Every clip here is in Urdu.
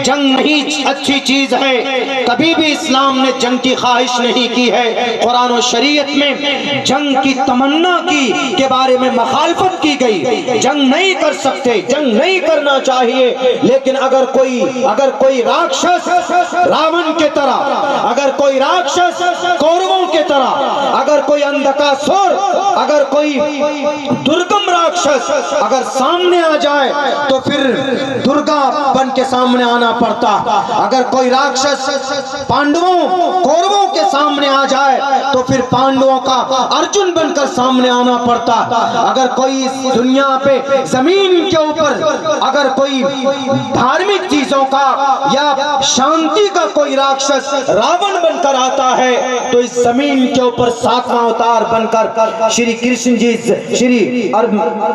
جنگ نہیں اچھی چیز ہے، کبھی بھی اسلام نے جنگ کی خواہش نہیں کی ہے۔ قرآن و شریعت میں جنگ کی تمنا کی کے بارے میں مخالفت کی گئی، جنگ نہیں کر سکتے، جنگ نہیں کرنا چاہیے، لیکن اگر کوئی راکشس راون کے طرح، اگر کوئی راکشس کوروں کے طرح، اگر کوئی اندکاسور، اگر کوئی درگم راکشس اگر سامنے آ جائے تو پھر درگا بن کے سامنے آنا پڑتا۔ اگر کوئی راکشس پانڈووں کوروں کے سامنے آ جائے تو پھر پانڈووں کا ارجن بن کر سامنے آنا پڑتا۔ اگر کوئی دنیا پہ زمین کے اوپر اگر کوئی دھارمک چیزوں کا یا شانتی کا کوئی راکشس راون بن کر آتا ہے تو اس زمین کے اوپر ساتواں اوتار بن کر شری کرشن جی، شری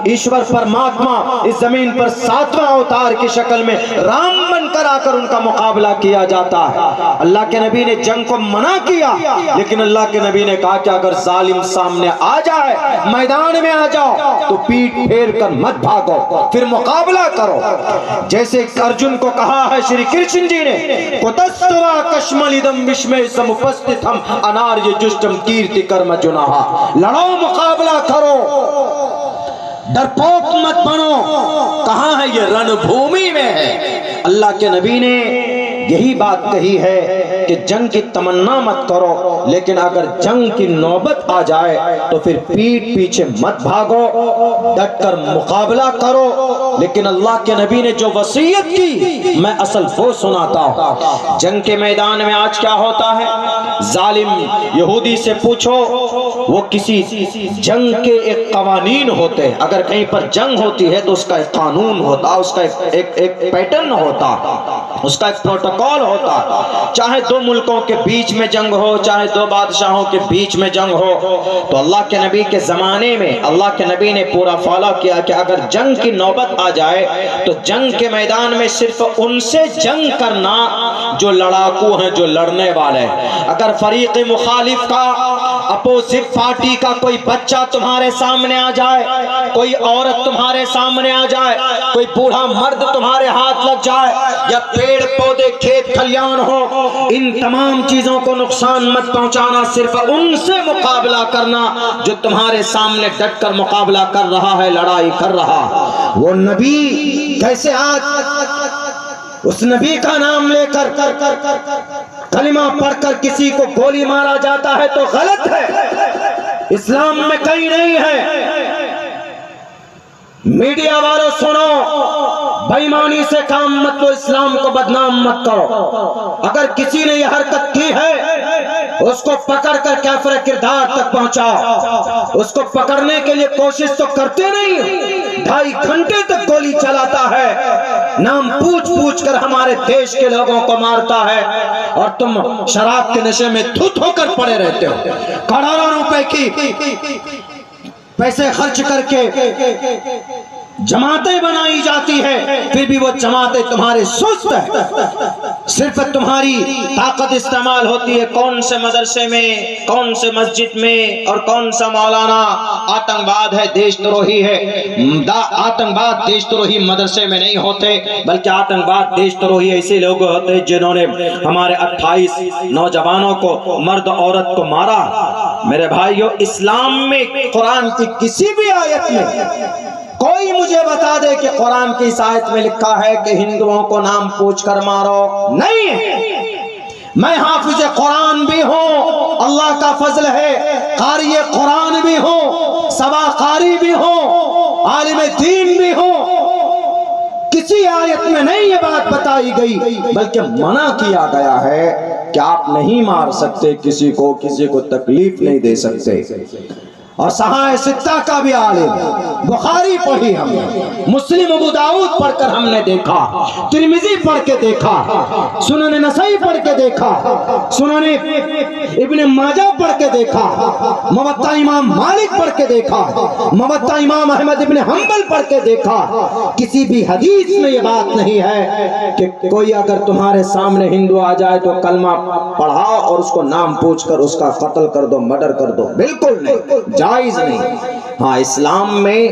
ایشور پرماتما اس زمین پر ساتواں اوتار کی شکل میں رام بن کر آ کر ان کا مقابلہ کیا جاتا ہے۔ اللہ کے نبی نے جنگ کو منع کیا، لیکن اللہ کے نبی نے کہا کہ اگر ظالم سامنے آ جائے، میدان میں آ جاؤ تو پیٹ پھیر کر مت بھاگو، پھر مقابلہ کرو۔ جیسے ارجن کو کہا ہے شری کرشن جی نے، کتستوا کشملیدم وشمے سمپستھم انارج جشٹم کیرتی کرم جناہا، لڑو مقابلہ کرو، ڈرپوک مت بنو۔ کہاں ہے یہ؟ رن بھومی میں ہے۔ اللہ کے نبی نے یہی بات کہی ہے کہ جنگ کی تمنا مت کرو، لیکن اگر جنگ کی نوبت آ جائے تو پھر پیٹ پیچھے مت بھاگو، ڈٹ کر مقابلہ کرو۔ لیکن اللہ کے نبی نے جو وصیت کی میں اصل وہ سناتا ہوں۔ جنگ کے میدان میں آج کیا ہوتا ہے؟ ظالم یہودی سے پوچھو، وہ کسی جنگ کے ایک قوانین ہوتے ہیں، اگر کہیں پر جنگ ہوتی ہے تو اس کا ایک قانون ہوتا، اس کا ایک پیٹرن ہوتا، اس کا ایک پروٹوکول ہوتا۔ چاہے دو ملکوں کے بیچ میں جنگ ہو، چاہے دو بادشاہوں کے بیچ میں جنگ ہو، تو اللہ کے نبی کے زمانے میں اللہ کے نبی نے پورا فالو کیا کہ اگر جنگ کی نوبت آ جائے تو جنگ کے میدان میں صرف ان سے جنگ کرنا جو لڑاکو ہیں، جو لڑنے والے۔ اگر فریق مخالف کا، اپوزٹ پارٹی کا کوئی بچہ تمہارے سامنے آ جائے، کوئی عورت تمہارے سامنے آ جائے، کوئی بوڑھا مرد تمہارے ہاتھ لگ جائے، یا پیڑ پودے کھیت کھلیان ہو، ان تمام چیزوں کو نقصان مت پہنچانا، صرف ان سے مقابلہ کرنا جو تمہارے سامنے ڈٹ کر مقابلہ کر رہا ہے، لڑائی کر رہا۔ وہ نبی کیسے آج اس نبی کا نام لے کر کلمہ پڑھ کر کسی کو گولی مارا جاتا ہے تو غلط ہے، اسلام میں کہیں نہیں ہے۔ میڈیا والوں سنو، بے ایمانی سے کام مت لو، اسلام کو بدنام مت کرو۔ اگر کسی نے یہ حرکت کی ہے اس کو پکڑ کر کافر کردار تک پہنچاؤ۔ اس کو پکڑنے کے لیے کوشش تو کرتے نہیں، 2.5 گھنٹے تک گولی چلاتا ہے، نام پوچھ پوچھ کر ہمارے دیش کے لوگوں کو مارتا ہے، اور تم شراب کے نشے میں دھت ہو کر پڑے رہتے ہو۔ کروڑوں روپے کی پیسے خرچ کر کے جماعتیں بنائی جاتی ہے، پھر بھی وہ جماعتیں تمہارے سست ہیں، صرف تمہاری طاقت استعمال ہوتی ہے۔ کون سے مدرسے میں، کون سے مسجد میں، اور کون سا مولانا آتنکواد ہے، دیش دروہی ہے۔ آتنکواد دیش دروہی مدرسے میں نہیں ہوتے، بلکہ آتنکواد دیش دروہی ایسے لوگ ہوتے جنہوں نے ہمارے 28 نوجوانوں کو، مرد عورت کو مارا۔ میرے بھائیو، اسلام میں قرآن کی کسی بھی آیت میں کوئی مجھے بتا دے کہ قرآن کی اس آیت میں لکھا ہے کہ ہندوؤں کو نام پوچھ کر مارو؟ نہیں ہے۔ میں حافظ قرآن بھی ہوں، اللہ کا فضل ہے، قاری قرآن بھی ہوں، سوا قاری بھی ہوں، عالم دین بھی ہوں۔ کسی آیت میں نہیں یہ بات بتائی گئی، بلکہ منع کیا گیا ہے کہ آپ نہیں مار سکتے کسی کو تکلیف نہیں دے سکتے۔ اور صحاح ستہ کا بھی عالم، بخاری پڑھی ہم نے، مسلم ابو داؤد پڑھ کر ہم نے دیکھا، ترمذی پڑھ کے دیکھا، سنن نسائی پڑھ کے دیکھا، سنن ابن ماجہ پڑھ کے دیکھا، موطا امام مالک پڑھ کے دیکھا، موطا امام احمد ابن حنبل پڑھ کے دیکھا۔ کسی بھی حدیث میں یہ بات نہیں ہے کہ کوئی اگر تمہارے سامنے ہندو آ جائے تو کلمہ پڑھاؤ اور اس کو نام پوچھ کر اس کا قتل کر دو، مرڈر کر دو، بالکل نہیں، جائز نہیں۔ ہاں، اسلام میں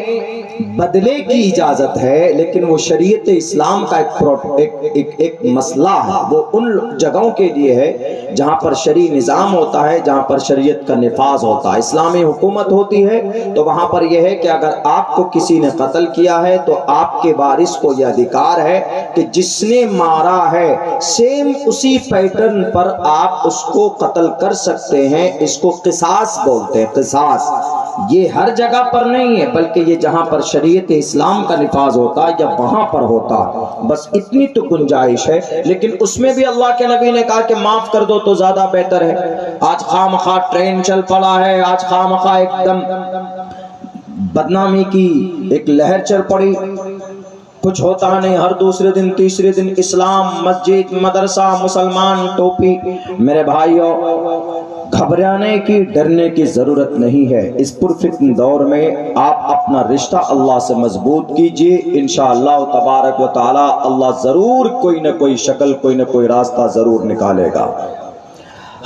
بدلے کی اجازت ہے، لیکن وہ شریعت اسلام کا ایک مسئلہ ہے، وہ ان جگہوں کے لیے ہے جہاں پر شرعی نظام ہوتا ہے، جہاں پر شریعت کا نفاذ ہوتا ہے، اسلامی حکومت ہوتی ہے، تو وہاں پر یہ ہے کہ اگر آپ کو کسی نے قتل کیا ہے تو آپ کے وارث کو یہ ادھیکار ہے کہ جس نے مارا ہے سیم اسی پیٹرن پر آپ اس کو قتل کر سکتے ہیں۔ اس کو قصاص بولتے ہیں، قصاص۔ یہ ہر جگہ پر نہیں ہے، بلکہ یہ جہاں پر شریعت اسلام کا نفاذ ہوتا ہے یا وہاں پر ہوتا ہے، بس اتنی تو گنجائش ہے۔ لیکن اس میں بھی اللہ کے نبی نے کہا کہ معاف کر دو تو زیادہ بہتر ہے۔ آج خواہ مخواہ ٹرین چل پڑا ہے، آج خواہ مخواہ ایک دم بدنامی کی ایک لہر چل پڑی، کچھ ہوتا نہیں، ہر دوسرے دن تیسرے دن اسلام، مسجد، مدرسہ، مسلمان، ٹوپی۔ میرے بھائیوں، گھبرانے کی، ڈرنے کی ضرورت نہیں ہے۔ اس پرفتن دور میں آپ اپنا رشتہ اللہ سے مضبوط کیجئے، انشاءاللہ تبارک و تعالی اللہ ضرور کوئی نہ کوئی شکل، کوئی نہ کوئی راستہ ضرور نکالے گا۔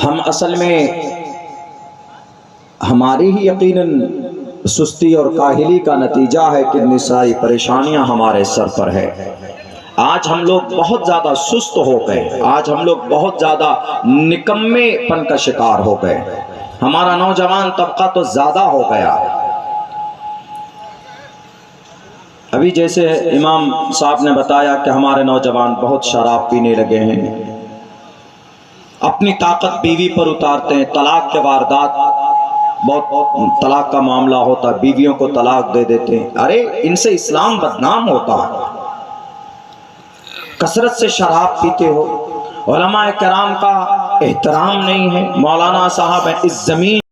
ہم اصل میں ہماری ہی یقیناً سستی اور کاہلی کا نتیجہ ہے کہ اتنی ساری پریشانیاں ہمارے سر پر ہے۔ آج ہم لوگ بہت زیادہ سست ہو گئے، آج ہم لوگ بہت زیادہ نکمے پن کا شکار ہو گئے، ہمارا نوجوان طبقہ تو زیادہ ہو گیا۔ ابھی جیسے امام صاحب نے بتایا کہ ہمارے نوجوان بہت شراب پینے لگے ہیں، اپنی طاقت بیوی پر اتارتے ہیں، طلاق کے واردات، بہت طلاق کا معاملہ ہوتا ہے، بیویوں کو طلاق دے دیتے ہیں۔ ارے ان سے اسلام بدنام ہوتا ہے، کثرت سے شراب پیتے ہو، علماء کرام کا احترام نہیں ہے۔ مولانا صاحب ہیں، اس زمین